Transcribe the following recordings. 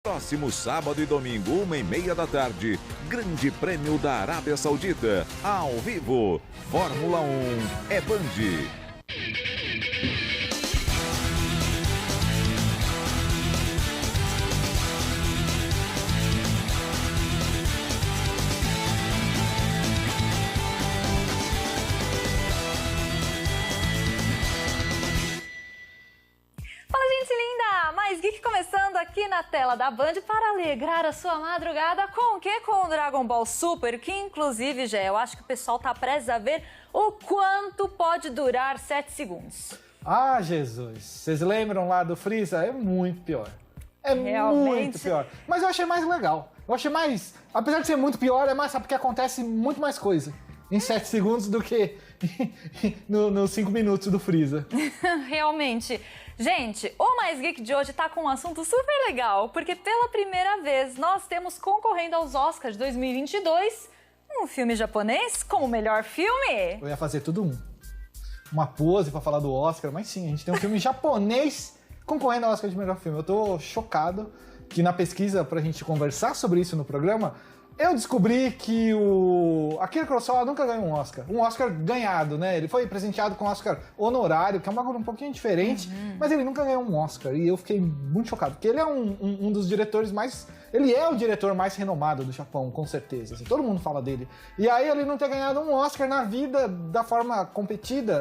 Próximo sábado e domingo, 1h30 da tarde, Grande Prêmio da Arábia Saudita, ao vivo, Fórmula 1 é Band. Mais Geek começando aqui na tela da Band para alegrar a sua madrugada com o quê? Com o Dragon Ball Super, que inclusive, já eu acho que o pessoal tá prestes a ver o quanto pode durar 7 segundos. Ah, Jesus! Vocês lembram lá do Freeza? É muito pior. É Realmente? Muito pior. Mas eu achei mais legal. Eu achei mais... Apesar de ser muito pior, é mais... Sabe porque acontece muito mais coisa em 7 segundos do que nos 5 minutos do Freeza. Realmente. Gente, o Mais Geek de hoje tá com um assunto super legal, porque pela primeira vez nós temos concorrendo aos Oscars 2022 um filme japonês como melhor filme. Eu ia fazer tudo uma pose pra falar do Oscar, mas sim, a gente tem um filme japonês concorrendo ao Oscar de melhor filme. Eu tô chocado que na pesquisa pra gente conversar sobre isso no programa, eu descobri que o Akira Kurosawa nunca ganhou um Oscar. Um Oscar ganhado, né? Ele foi presenteado com um Oscar honorário, que é um bagulho um pouquinho diferente, mas ele nunca ganhou um Oscar. E eu fiquei muito chocado, porque ele é um dos diretores mais... Ele é o diretor mais renomado do Japão, com certeza. Assim, todo mundo fala dele. E aí ele não ter ganhado um Oscar na vida da forma competitiva,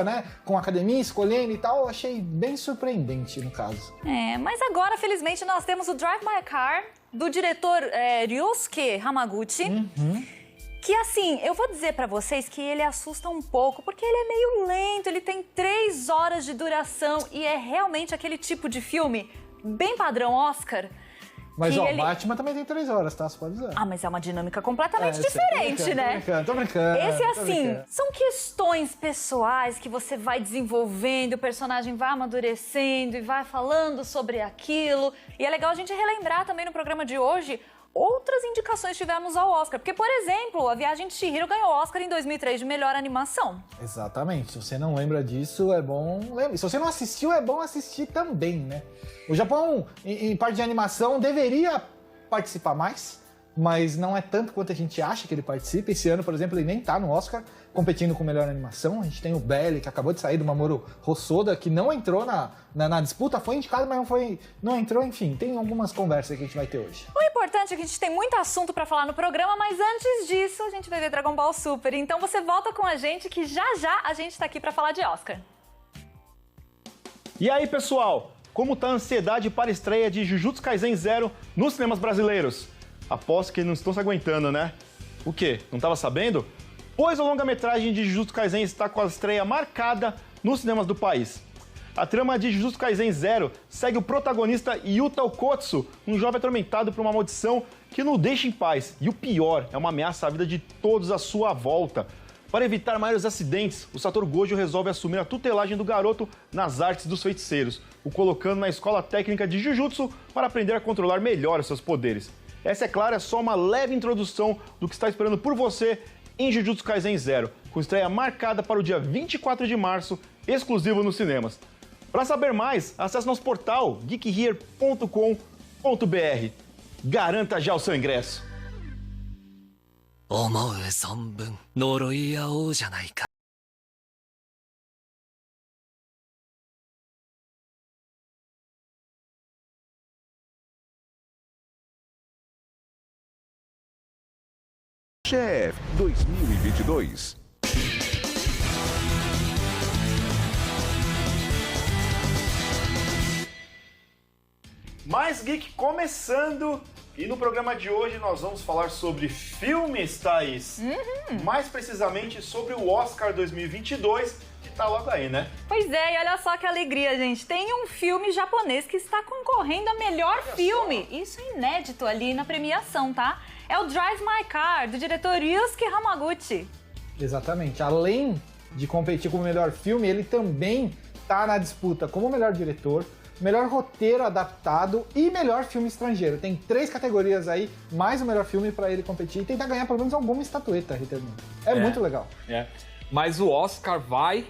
né? Com a academia, escolhendo e tal, eu achei bem surpreendente, no caso. Mas agora, felizmente, nós temos o Drive My Car, do diretor Ryusuke Hamaguchi, que assim, eu vou dizer pra vocês que ele assusta um pouco, porque ele é meio lento, ele tem 3 horas de duração e é realmente aquele tipo de filme bem padrão Oscar. Mas ó, Batman também tem 3 horas, tá? Você pode usar. Ah, mas é uma dinâmica completamente diferente, né? Tô brincando. Esse, assim, são questões pessoais que você vai desenvolvendo, o personagem vai amadurecendo e vai falando sobre aquilo. E é legal a gente relembrar também no programa de hoje outras indicações que tivemos ao Oscar. Porque, por exemplo, A Viagem de Chihiro ganhou o Oscar em 2003 de melhor animação. Exatamente. Se você não lembra disso, é bom lembrar. Se você não assistiu, é bom assistir também, né? O Japão, em parte de animação, deveria participar mais, mas não é tanto quanto a gente acha que ele participa. Esse ano, por exemplo, ele nem tá no Oscar competindo com melhor animação. A gente tem o Belly, que acabou de sair do Mamoru Hosoda, que não entrou na disputa, foi indicado, mas não entrou. Enfim, tem algumas conversas que a gente vai ter hoje. O importante é que a gente tem muito assunto pra falar no programa, mas antes disso a gente vai ver Dragon Ball Super. Então você volta com a gente que já a gente tá aqui pra falar de Oscar. E aí, pessoal? Como tá a ansiedade para a estreia de Jujutsu Kaisen Zero nos cinemas brasileiros? Aposto que não estão se aguentando, né? O quê? Não estava sabendo? Pois a longa-metragem de Jujutsu Kaisen está com a estreia marcada nos cinemas do país. A trama de Jujutsu Kaisen Zero segue o protagonista Yuta Okkotsu, um jovem atormentado por uma maldição que não o deixa em paz. E o pior, é uma ameaça à vida de todos à sua volta. Para evitar maiores acidentes, o Satoru Gojo resolve assumir a tutelagem do garoto nas artes dos feiticeiros, o colocando na escola técnica de Jujutsu para aprender a controlar melhor os seus poderes. Essa, é claro, é só uma leve introdução do que está esperando por você em Jujutsu Kaisen Zero, com estreia marcada para o dia 24 de março, exclusivo nos cinemas. Para saber mais, acesse nosso portal geekhere.com.br. Garanta já o seu ingresso. 思う存分呪い合おうじゃないか。Chef 2022. Mais Geek começando, e no programa de hoje nós vamos falar sobre filmes, Thaís. Mais precisamente sobre o Oscar 2022, que tá logo aí, né? Pois é, e olha só que alegria, gente. Tem um filme japonês que está concorrendo a melhor filme. Isso é inédito ali na premiação, tá? É o Drive My Car, do diretor Ryusuke Hamaguchi. Exatamente. Além de competir como melhor filme, ele também tá na disputa como melhor diretor, melhor roteiro adaptado e melhor filme estrangeiro. Tem 3 categorias aí, mais o melhor filme pra ele competir e tentar ganhar pelo menos alguma estatueta, Ritter. É muito legal. Mas o Oscar vai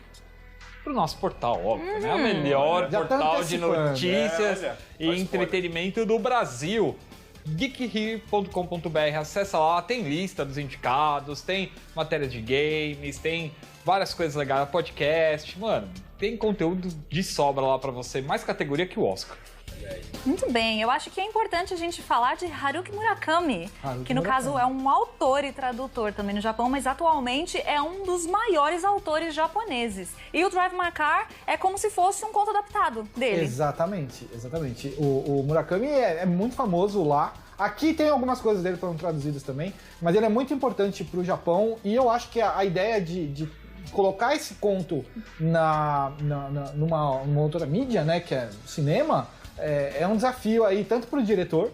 pro nosso portal, óbvio, né? O melhor Já tá portal de antecipando. notícias olha, e faz entretenimento do Brasil. geekhere.com.br, acessa lá, tem lista dos indicados, tem matéria de games, tem várias coisas legais, podcast, mano, tem conteúdo de sobra lá pra você, mais categoria que o Oscar. Muito bem, eu acho que é importante a gente falar de Haruki Murakami, que no caso é um autor e tradutor também no Japão, mas atualmente é um dos maiores autores japoneses. E o Drive My Car é como se fosse um conto adaptado dele. Exatamente. O Murakami é muito famoso lá. Aqui tem algumas coisas dele que foram traduzidas também, mas ele é muito importante pro Japão e eu acho que a ideia de colocar esse conto numa outra mídia, né, que é o cinema, é um desafio aí tanto pro diretor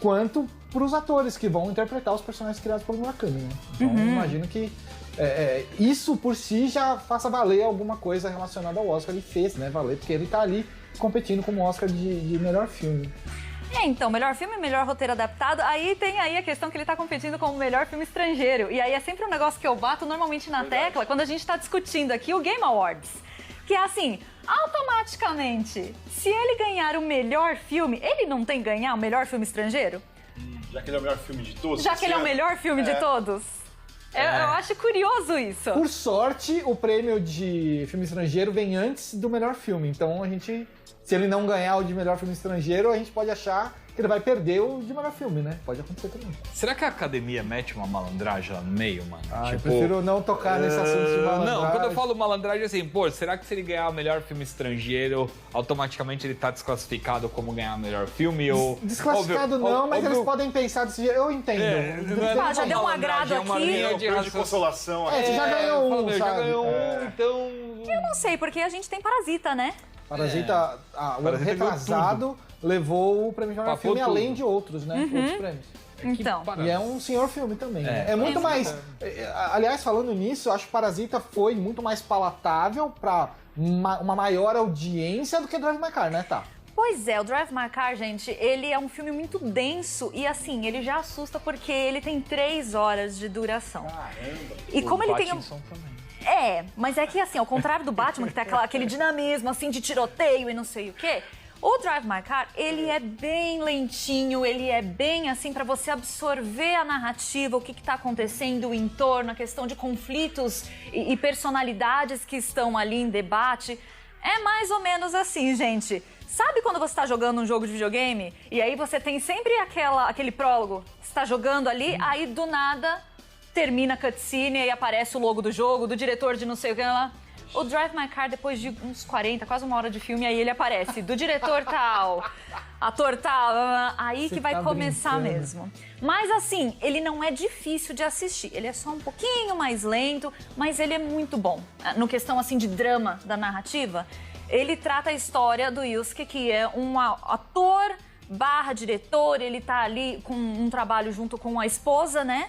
quanto pros atores que vão interpretar os personagens criados pelo Murakami, né? Então imagino que isso por si já faça valer alguma coisa relacionada ao Oscar. Ele fez, né, valer, porque ele tá ali competindo como Oscar de melhor filme. Então, melhor filme, melhor roteiro adaptado, aí tem aí a questão que ele tá competindo como melhor filme estrangeiro. E aí é sempre um negócio que eu bato normalmente na tecla quando a gente tá discutindo aqui o Game Awards. Que é assim, automaticamente, se ele ganhar o melhor filme, ele não tem que ganhar o melhor filme estrangeiro? Já que ele é o melhor filme de todos. Já que ele é o melhor filme de todos? Eu acho curioso isso. Por sorte, o prêmio de filme estrangeiro vem antes do melhor filme. Então se ele não ganhar o de melhor filme estrangeiro, a gente pode achar que ele vai perder o de melhor filme, né? Pode acontecer também. Será que a academia mete uma malandragem lá no meio, mano? Eu prefiro não tocar nesse assunto de malandragem. Não, quando eu falo malandragem, assim, pô, será que se ele ganhar o melhor filme estrangeiro, automaticamente ele tá desclassificado como ganhar o melhor filme? Ou... Desclassificado não, mas eles podem pensar desse jeito. Eu entendo. Já deu um agrado uma aqui. linha de De raciocínio. consolação. Você já ganhou um, Já sabe? ganhou um, então... Eu não sei, porque a gente tem Parasita, né? Parasita, o ano Parasita retrasado, levou o prêmio de melhor Papou filme, tudo. além de outros, né? Outros prêmios. Então. E é um senhor filme também, né? É muito mais... Aliás, falando nisso, eu acho que Parasita foi muito mais palatável pra uma maior audiência do que Drive My Car, né, tá? Pois é, o Drive My Car, gente, ele é um filme muito denso e, assim, ele já assusta porque ele tem 3 horas de duração. Caramba! E como ele tem... Pattinson também. Mas é que, assim, ao contrário do Batman, que tem aquele dinamismo, assim, de tiroteio e não sei o quê, o Drive My Car, ele é bem lentinho, ele é bem, assim, pra você absorver a narrativa, o que tá acontecendo, o entorno, a questão de conflitos e personalidades que estão ali em debate. É mais ou menos assim, gente. Sabe quando você tá jogando um jogo de videogame e aí você tem sempre aquele prólogo? Você tá jogando ali, aí do nada termina a cutscene e aí aparece o logo do jogo, do diretor de não sei o que lá. O Drive My Car, depois de uns 40, quase 1 hora de filme, aí ele aparece, do diretor tal, ator tal, aí que vai começar mesmo. Mas assim, ele não é difícil de assistir, ele é só um pouquinho mais lento, mas ele é muito bom. No questão assim de drama da narrativa, ele trata a história do Yusuke, que é um ator / diretor, ele tá ali com um trabalho junto com a esposa, né?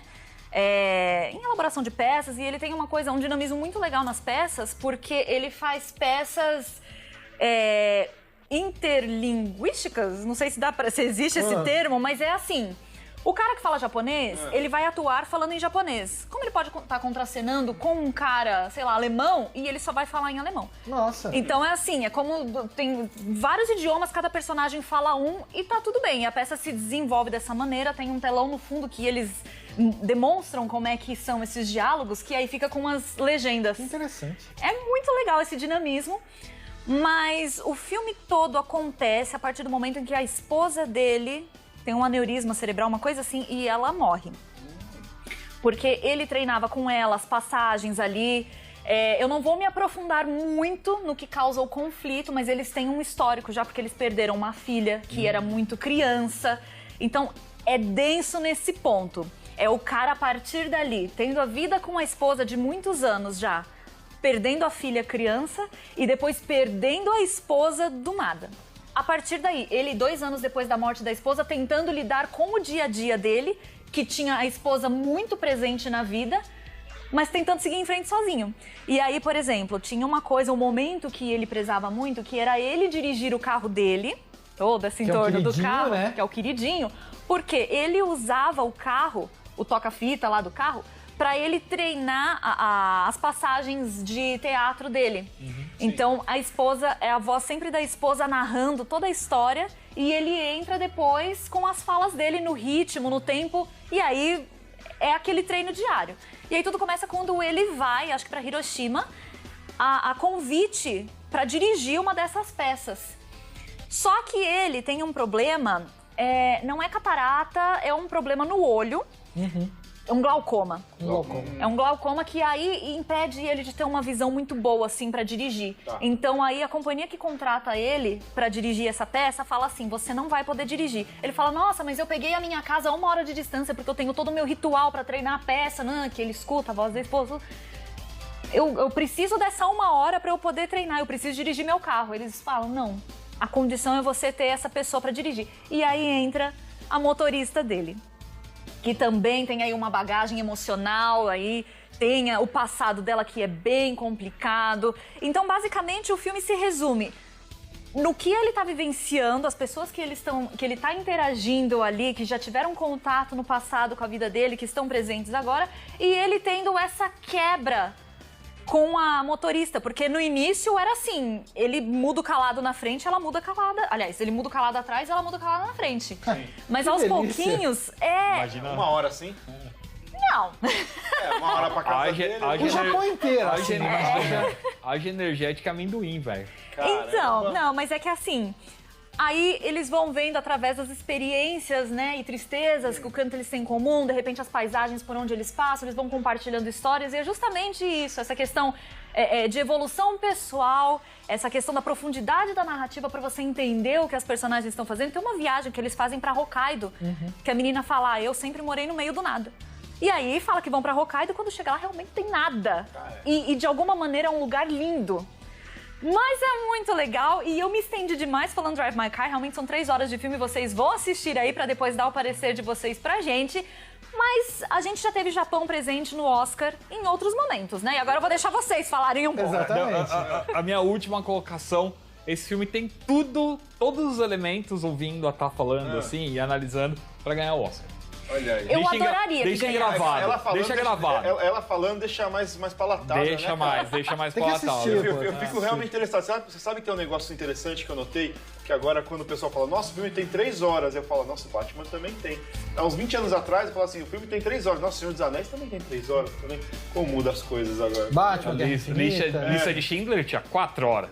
Em elaboração de peças, e ele tem um dinamismo muito legal nas peças, porque ele faz peças interlinguísticas, não sei se existe esse termo, mas é assim, o cara que fala japonês, ele vai atuar falando em japonês. Como ele pode estar contracenando com um cara, sei lá, alemão, e ele só vai falar em alemão? Nossa. Então é assim, é como tem vários idiomas, cada personagem fala um e tá tudo bem. A peça se desenvolve dessa maneira, tem um telão no fundo que eles demonstram como é que são esses diálogos, que aí fica com as legendas. Que interessante. É muito legal esse dinamismo, mas o filme todo acontece a partir do momento em que a esposa dele tem um aneurisma cerebral, uma coisa assim, e ela morre. Porque ele treinava com ela, as passagens ali. Eu não vou me aprofundar muito no que causa o conflito, mas eles têm um histórico já, porque eles perderam uma filha que era muito criança. Então, é denso nesse ponto. É o cara, a partir dali, tendo a vida com a esposa de muitos anos já, perdendo a filha criança e depois perdendo a esposa do nada. A partir daí, ele 2 anos depois da morte da esposa, tentando lidar com o dia a dia dele, que tinha a esposa muito presente na vida, mas tentando seguir em frente sozinho. E aí, por exemplo, tinha um momento que ele prezava muito, que era ele dirigir o carro dele, todo esse entorno do carro, né? Que é o queridinho, porque ele usava o carro, o toca-fita lá do carro, para ele treinar as passagens de teatro dele. Então, a esposa, é a voz sempre da esposa narrando toda a história e ele entra depois com as falas dele no ritmo, no tempo, e aí é aquele treino diário. E aí tudo começa quando ele vai, acho que para Hiroshima, a convite para dirigir uma dessas peças. Só que ele tem um problema, não é catarata, é um problema no olho. É um glaucoma. É um glaucoma que aí impede ele de ter uma visão muito boa, assim, pra dirigir. Então aí a companhia que contrata ele pra dirigir essa peça fala assim, você não vai poder dirigir. Ele fala, nossa, mas eu peguei a minha casa a 1 hora de distância porque eu tenho todo o meu ritual pra treinar a peça, né? Que ele escuta a voz da esposa. Eu preciso dessa 1 hora pra eu poder treinar, eu preciso dirigir meu carro. Eles falam, não, a condição é você ter essa pessoa pra dirigir. E aí entra a motorista dele, que também tem aí uma bagagem emocional, aí tem o passado dela que é bem complicado. Então, basicamente, o filme se resume no que ele está vivenciando, as pessoas que ele está interagindo ali, que já tiveram contato no passado com a vida dele, que estão presentes agora, e ele tendo essa quebra com a motorista, porque no início era assim, ele muda o calado na frente, ela muda calada. Aliás, ele muda o calado atrás, ela muda o calado na frente. Mas aos pouquinhos, Imagina 1 hora assim? Não. 1 hora pra casa dele. O Japão inteiro, assim. Haja energética amendoim, velho. Então, não, mas é que assim, aí eles vão vendo através das experiências, né, e tristezas que o canto eles têm em comum, de repente as paisagens por onde eles passam, eles vão compartilhando histórias, e é justamente isso, essa questão de evolução pessoal, essa questão da profundidade da narrativa para você entender o que as personagens estão fazendo. Tem uma viagem que eles fazem para Hokkaido, que a menina fala, eu sempre morei no meio do nada. E aí fala que vão para Hokkaido, quando chega lá realmente tem nada. E de alguma maneira é um lugar lindo. Mas é muito legal e eu me estendi demais falando Drive My Car. Realmente são 3 horas de filme, vocês vão assistir aí pra depois dar o parecer de vocês pra gente. Mas a gente já teve Japão presente no Oscar em outros momentos, né? E agora eu vou deixar vocês falarem um pouco. Exatamente. A minha última colocação, esse filme tem tudo, todos os elementos ouvindo a estar falando assim e analisando pra ganhar o Oscar. Olha aí. Eu adoraria Deixa que ganhasse. gravado, deixa gravado. Ela falando deixa mais palatável, Deixa mais Tem que palatável. assistir, Eu fico realmente interessado. Você sabe que é um negócio interessante que eu notei? Que agora, quando o pessoal fala, nossa, o filme tem 3 horas, eu falo, nossa, o Batman também tem. Há uns 20 anos atrás, eu falo assim, o filme tem 3 horas. Nossa, o Senhor dos Anéis também tem 3 horas. Também. Como muda as coisas agora. Batman, Guerra Lista Infinita. de Schindler tinha 4 horas.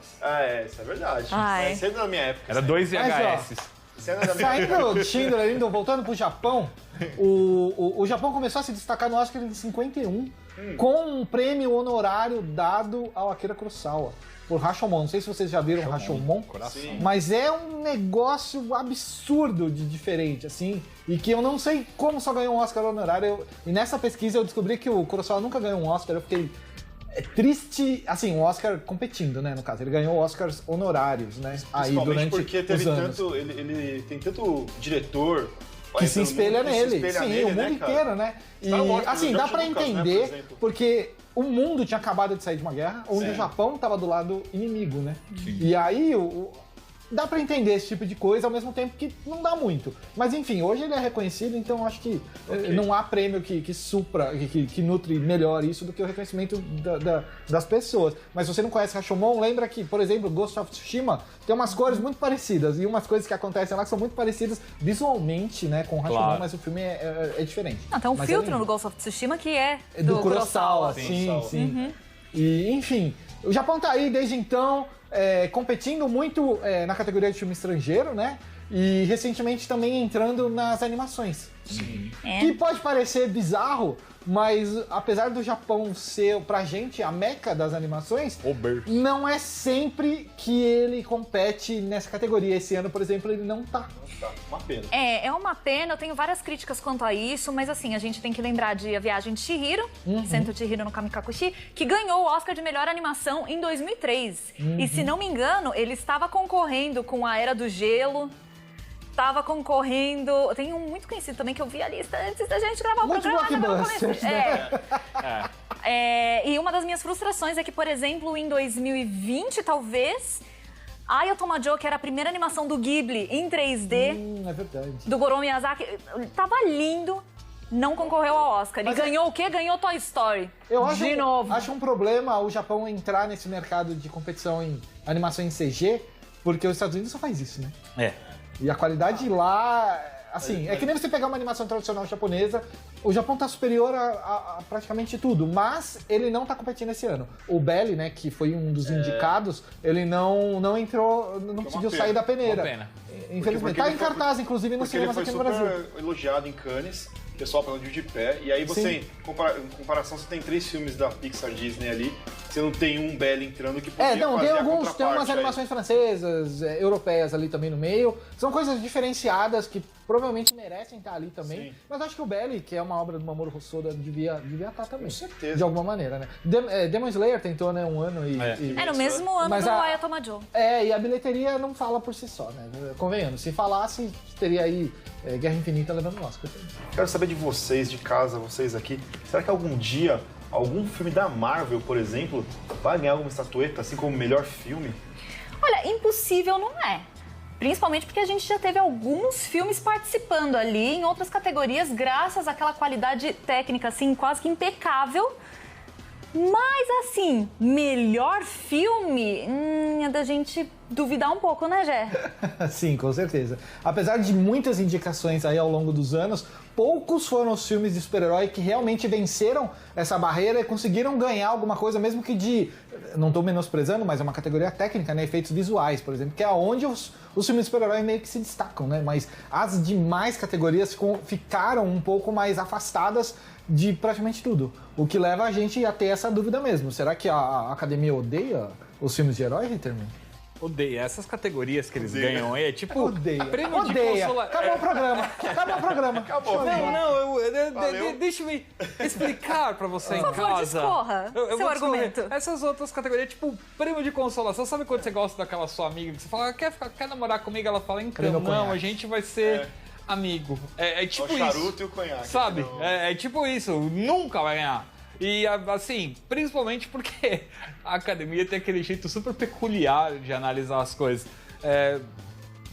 Isso é verdade. Ai. Isso é da minha época. Era 2 VHS. Isso é da minha época. Saindo de Schindler, ainda voltando pro Japão, o Japão começou a se destacar no Oscar em 51 com um prêmio honorário dado ao Akira Kurosawa por Rashomon. Não sei se vocês já viram Rashomon, mas é um negócio absurdo de diferente, assim, e que eu não sei como só ganhou um Oscar honorário. E nessa pesquisa eu descobri que o Kurosawa nunca ganhou um Oscar, eu fiquei triste, assim, um Oscar competindo, né, no caso. Ele ganhou Oscars honorários, né, aí durante porque teve os anos. tanto, ele tem tanto diretor Que se espelha nele. Sim, nele, o mundo né, cara? inteiro, né? E, Star Wars, assim, o dá George pra Lucas, né, entender, por exemplo. porque o mundo tinha acabado de sair de uma guerra, onde o Japão tava do lado inimigo, né? E aí, dá pra entender esse tipo de coisa, ao mesmo tempo que não dá muito. Mas, enfim, hoje ele é reconhecido, então acho que não há prêmio que supra, que nutre melhor isso do que o reconhecimento das pessoas. Mas se você não conhece Rashomon, lembra que, por exemplo, Ghost of Tsushima tem umas cores muito parecidas, e umas coisas que acontecem lá que são muito parecidas visualmente, né, com o Rashomon, Claro. mas o filme é diferente. Não, tem um Mas filtro lindo. no Ghost of Tsushima que é Do Kurosawa, Kurosawa. sim. E, enfim, o Japão tá aí desde então, competindo muito na categoria de filme estrangeiro, né? E recentemente também entrando nas animações. Que pode parecer bizarro, mas apesar do Japão ser, pra gente, a meca das animações, não é sempre que ele compete nessa categoria. Esse ano, por exemplo, ele não tá. Uma pena. É uma pena, eu tenho várias críticas quanto a isso, mas assim, a gente tem que lembrar de A Viagem de Chihiro, Sento Chihiro no Kamikakushi, que ganhou o Oscar de melhor animação em 2003. E se não me engano, ele estava concorrendo com A Era do Gelo, estava concorrendo... Tem um muito conhecido também que eu vi a lista antes da gente gravar o Muitos programa. mas eu não blockbusters, comecei. E uma das minhas frustrações é que, por exemplo, em 2020, talvez... Aya Tomajo, que era a primeira animação do Ghibli em 3D, É verdade. do Goro Miyazaki, tava lindo. não concorreu ao Oscar. E ganhou o quê? Ganhou Toy Story. Eu acho, de novo. acho um problema o Japão entrar nesse mercado de competição em animação em CG, porque os Estados Unidos só faz isso, né? É. E a qualidade lá, assim, é que nem você pegar uma animação tradicional japonesa, o Japão tá superior a praticamente tudo, mas ele não tá competindo esse ano. O Belly, né, que foi um dos indicados, ele não entrou, não conseguiu sair da peneira. Uma pena. Infelizmente. Porque Tá ele em foi- cartaz, inclusive, nos Porque ele cinemas foi aqui no super Brasil. elogiado em Cannes, o pessoal falando de pé, e aí você, Sim. em comparação, você tem 3 filmes da Pixar Disney ali, você não tem um Belly entrando que podia Não, fazer tem a alguns, tem contraparte umas aí. animações francesas, europeias ali também no meio. São coisas diferenciadas que provavelmente merecem estar ali também. Sim. Mas acho que o Belly, que é uma obra do Mamoru Hosoda, devia estar também. Com certeza. De alguma maneira, né? Demon Slayer tentou, né, um ano e... É. e- É no mesmo ano Mas do a- Ayatoma Joe. e a bilheteria não fala por si só, né? Convenhamos, se falasse, teria aí Guerra Infinita levando o Oscar. Quero saber de vocês, de casa, vocês aqui, será que algum dia algum filme da Marvel, por exemplo, vai ganhar alguma estatueta, assim como melhor filme? Olha, impossível não é. Principalmente porque a gente já teve alguns filmes participando ali em outras categorias, graças àquela qualidade técnica, assim, quase que impecável. Mas, assim, melhor filme, é da gente duvidar um pouco, né, Gé? Sim, com certeza. Apesar de muitas indicações aí ao longo dos anos, poucos foram os filmes de super-herói que realmente venceram essa barreira e conseguiram ganhar alguma coisa, mesmo que de... Não estou menosprezando, mas é uma categoria técnica, né? Efeitos visuais, por exemplo, que é onde os filmes de super-herói meio que se destacam, né? Mas as demais categorias ficaram um pouco mais afastadas de praticamente tudo. O que leva a gente a ter essa dúvida mesmo. Será que a academia odeia os filmes de herói, Riterman? Odeia. Essas categorias que eles ganham aí é tipo... Odeia. Prêmio de Odeia. consola... Acabou o programa. Acabou o programa. Acabou. Deixa eu explicar pra você em Por favor, casa. discorra Eu seu vou discorrer. argumento. Essas outras categorias, tipo, prêmio de consolação. Sabe quando você gosta daquela sua amiga que você fala, quer namorar comigo? Ela fala, então, Prêmio não, conhaque. a gente vai ser amigo. É tipo o isso. charuto e o conhaque. Sabe? Não. É tipo isso. Nunca vai ganhar. E, assim, principalmente porque a academia tem aquele jeito super peculiar de analisar as coisas.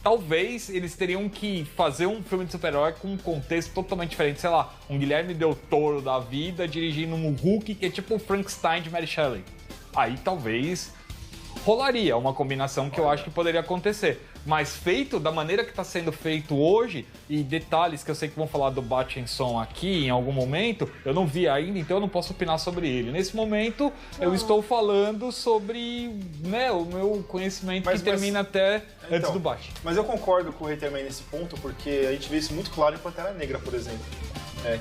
Talvez eles teriam que fazer um filme de super-herói com um contexto totalmente diferente. Sei lá, um Guilherme Del Toro da vida dirigindo um Hulk que é tipo o Frankenstein de Mary Shelley. Aí talvez rolaria uma combinação que eu acho que poderia acontecer. Mas feito da maneira que está sendo feito hoje, e detalhes que eu sei que vão falar do Pattinson aqui em algum momento, eu não vi ainda, então eu não posso opinar sobre ele. Nesse momento, eu estou falando sobre, né, o meu conhecimento que termina até antes do Batman. Mas eu concordo com o Haterman nesse ponto, porque a gente vê isso muito claro em Pantera Negra, por exemplo.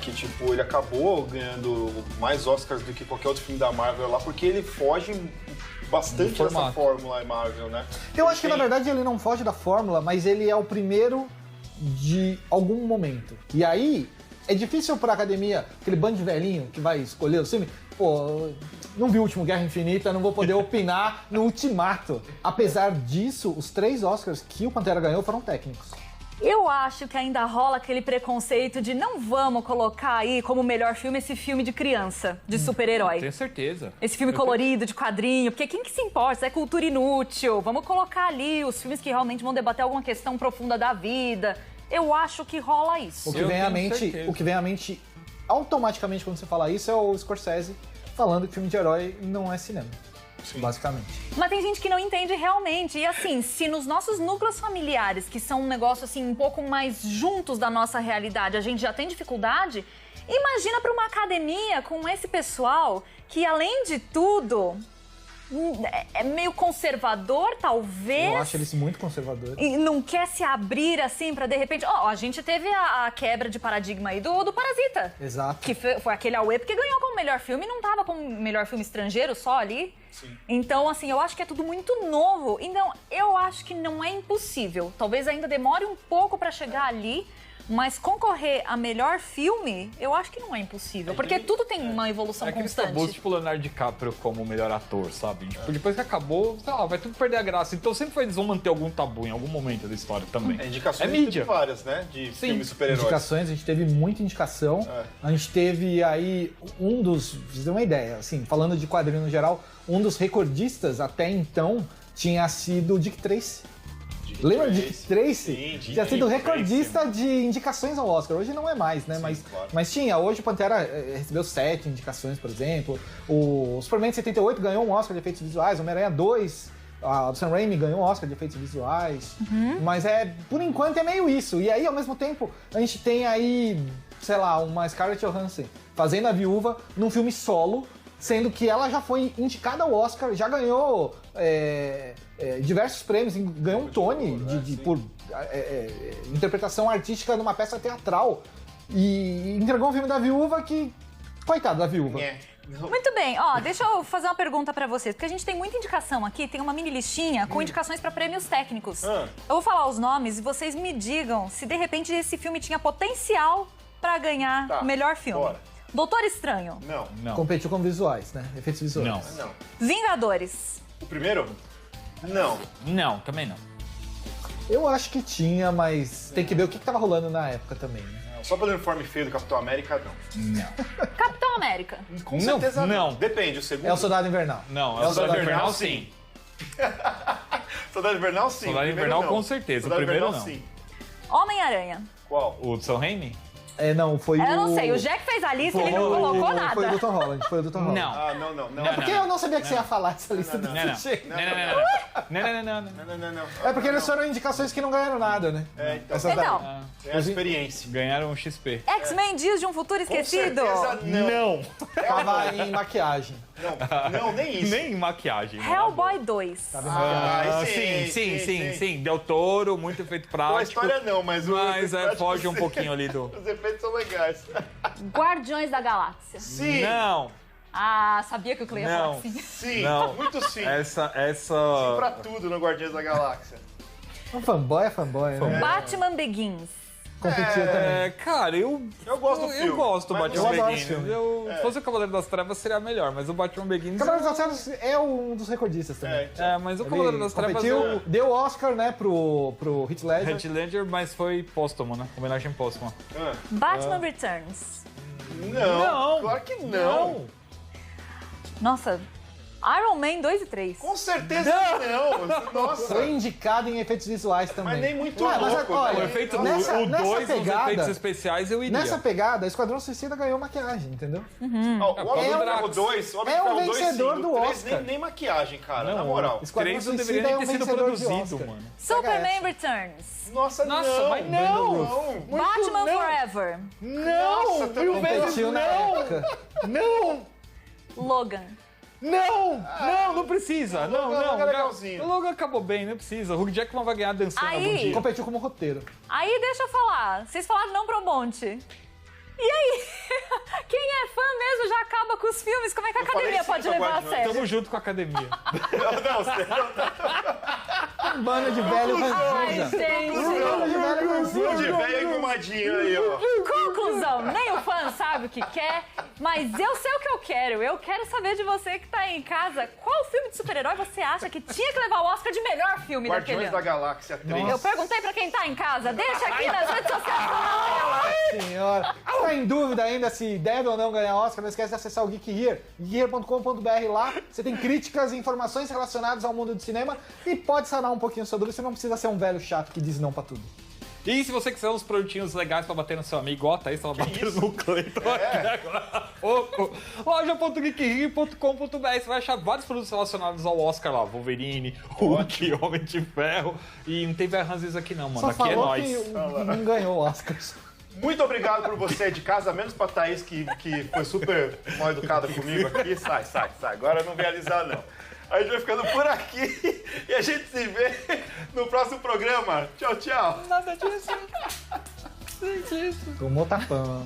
Que, tipo, ele acabou ganhando mais Oscars do que qualquer outro filme da Marvel lá, porque ele foge bastante dessa formato. fórmula Marvel, né? Eu acho que, na verdade, ele não foge da fórmula, mas ele é o primeiro de algum momento. E aí, é difícil pra academia, aquele bando de velhinho que vai escolher o filme, pô, não vi o último Guerra Infinita, não vou poder opinar no Ultimato. Apesar disso, os 3 Oscars que o Pantera ganhou foram técnicos. Eu acho que ainda rola aquele preconceito de não vamos colocar aí como melhor filme esse filme de criança, de super-herói. Tenho certeza. Esse filme colorido, de quadrinho, porque quem que se importa? Isso é cultura inútil. Vamos colocar ali os filmes que realmente vão debater alguma questão profunda da vida. Eu acho que rola isso. O que Eu vem à tenho mente, certeza. o que vem à mente automaticamente quando você fala isso é o Scorsese falando que filme de herói não é cinema. Basicamente. Mas tem gente que não entende realmente. E assim, se nos nossos núcleos familiares, que são um negócio assim um pouco mais juntos da nossa realidade, a gente já tem dificuldade, imagina para uma academia com esse pessoal que, além de tudo, é meio conservador, talvez. Eu acho eles muito conservadores. E não quer se abrir assim pra de repente. Ó, a gente teve a quebra de paradigma aí do Parasita. Exato. Que foi aquele Aue, porque ganhou como melhor filme e não tava como melhor filme estrangeiro só ali. Sim. Então, assim, eu acho que é tudo muito novo. Então, eu acho que não é impossível. Talvez ainda demore um pouco pra chegar ali. Mas concorrer a melhor filme, eu acho que não é impossível. Porque tudo tem uma evolução É aqueles constante. tabus, tipo Leonardo DiCaprio como melhor ator, sabe? Tipo, depois que acabou, sei lá, vai tudo perder a graça. Então sempre eles vão manter algum tabu em algum momento da história também. Indicações É mídia. teve várias, né? De Sim. filmes super-heróis. Indicações, a gente teve muita indicação. A gente teve aí um dos... Pra vocês terem uma ideia, assim, falando de quadrinho no geral, um dos recordistas até então tinha sido o Dick Tracy. Lembra de Tracy? Sim, de Tinha sido Tracy, recordista de indicações ao Oscar. Hoje não é mais, né? Sim, claro. Mas tinha. Hoje o Pantera recebeu 7 indicações, por exemplo. O Superman de 78 ganhou um Oscar de efeitos visuais. O Homem-Aranha 2, o Sam Raimi ganhou um Oscar de efeitos visuais. Mas por enquanto é meio isso. E aí, ao mesmo tempo, a gente tem aí, sei lá, uma Scarlett Johansson fazendo a Viúva num filme solo, sendo que ela já foi indicada ao Oscar, já ganhou diversos prêmios, ganhou um Tony por interpretação artística numa peça teatral e entregou um filme da Viúva que... Coitado da Viúva. Muito bem, ó, deixa eu fazer uma pergunta pra vocês, porque a gente tem muita indicação aqui, tem uma mini listinha com indicações pra prêmios técnicos. Eu vou falar os nomes e vocês me digam se de repente esse filme tinha potencial pra ganhar o melhor filme. bora. Doutor Estranho. Não. Competiu com visuais, né? Efeitos visuais. Não. Não. Vingadores. O primeiro? Não. Não, também não. Eu acho que tinha, mas tem que ver o que tava rolando na época também, né? Só pelo uniforme feio do Capitão América, não. Capitão América. Com Não, certeza não. Depende, o segundo. É o Soldado Invernal. Não, é o Soldado Invernal, sim. Soldado Invernal, sim. Soldado O primeiro, Invernal, não. com certeza. Soldado O primeiro, Invernal, não. sim. Homem-Aranha. Qual? O Sam Raimi? Não, foi Eu não sei, o Jack fez a lista e ele não colocou nada. Foi o Dr. Holland, Não. Ah, não. Não, Porque eu não sabia que você ia falar dessa lista Não, desse jeito. Não. É porque eles foram indicações que não ganharam nada, né? Então. Essas daí. Então, É a experiência. Ganharam um XP. X-Men Dias de um Futuro Esquecido. Com certeza, não. Tava em maquiagem. Não, nem isso. Nem maquiagem. né? Hellboy 2. Ah, sim. Del Toro, muito efeito Pô, a prático. história não, mas Foge um pouquinho ali do... Os efeitos são legais. Guardiões da Galáxia. Sim. Não, Ah, sabia que eu ia falar não. assim. Sim. Não. Muito sim. Essa... Pra tudo no Guardiões da Galáxia. Um fanboy é fanboy, né? Batman Begins. Competia também. Cara, eu gosto do filme, Eu gosto do mas Batman eu adoro Begins. esse filme. Se fosse o Cavaleiro das Trevas, seria melhor, mas o Batman Begins... Cavaleiro das Trevas é um dos recordistas também. mas o Cavaleiro das Trevas... Competiu, deu Oscar, né, pro Heath Ledger. Heath Ledger, mas foi póstumo, né? Homenagem póstuma. Batman Returns. Não. Claro que não. Nossa, Iron Man 2 e 3. Com certeza não. Nossa. Foi indicado em efeitos visuais também. Mas nem muito Mas, louco. olha, O efeito, nessa- o nessa 2, os pegada- efeitos especiais, eu iria. Nessa pegada, Esquadrão Suicida ganhou maquiagem, entendeu? Ó, o Homem de Ferro 2, o Homem de é um Ferro 2, vencedor sim. do O 3 Oscar. nem maquiagem, cara, Não, na moral. Esquadrão 3 não Suicida deveria é um nem ter sido vencedor de produzido, Oscar. mano. Superman Returns. Nossa, Nossa, não. mas não! Batman Forever. Nossa, mil Competiu na época. Não! Logan. Não precisa. Não. Logan é legalzinho. O Logan acabou bem, não precisa. O Hugh Jackman vai ganhar dançando Aí- algum dia. Competiu como roteiro. Aí deixa eu falar. Vocês falaram não pro monte. E aí? Quem é fã mesmo já acaba com os filmes. Como é que a academia falei pode sim, levar a Guardiões. sério? Tamo junto com a academia. Banda de velho Ai, ranzinza. gente. Banda de velho Tudo de ranzinza. velho engomadinho aí, ó. Conclusão, nem o fã sabe o que quer, mas eu sei o que eu quero. Eu quero saber de você que tá aí em casa, qual filme de super-herói você acha que tinha que levar o Oscar de melhor filme daquele Guardiões da ano? Galáxia 3. Eu perguntei pra quem tá em casa, deixa aqui nas redes sociais da tela. Senhora. Se tá em dúvida ainda se deve ou não ganhar Oscar, não esquece de acessar o Geek Here, geekhere.com.br. Lá você tem críticas e informações relacionadas ao mundo do cinema e pode sanar um pouquinho sua dúvida. Você não precisa ser um velho chato que diz não pra tudo. E se você quiser uns produtinhos legais pra bater no seu amigo, ó, tá aí, estava batendo no Cleiton aqui agora há pouco. Loja.geekhere.com.br, você vai achar vários produtos relacionados ao Oscar lá. Wolverine, Hulk, Homem de Ferro. E não tem verranzes aqui não, mano. Só Aqui é falou nóis. que não ganhou Oscar. Muito obrigado por você de casa, menos pra Thaís, que foi super mal educada comigo aqui. Sai. Agora não vem alisar, não. A gente vai ficando por aqui e a gente se vê no próximo programa. Tchau. Nada disso. Tomou tapão.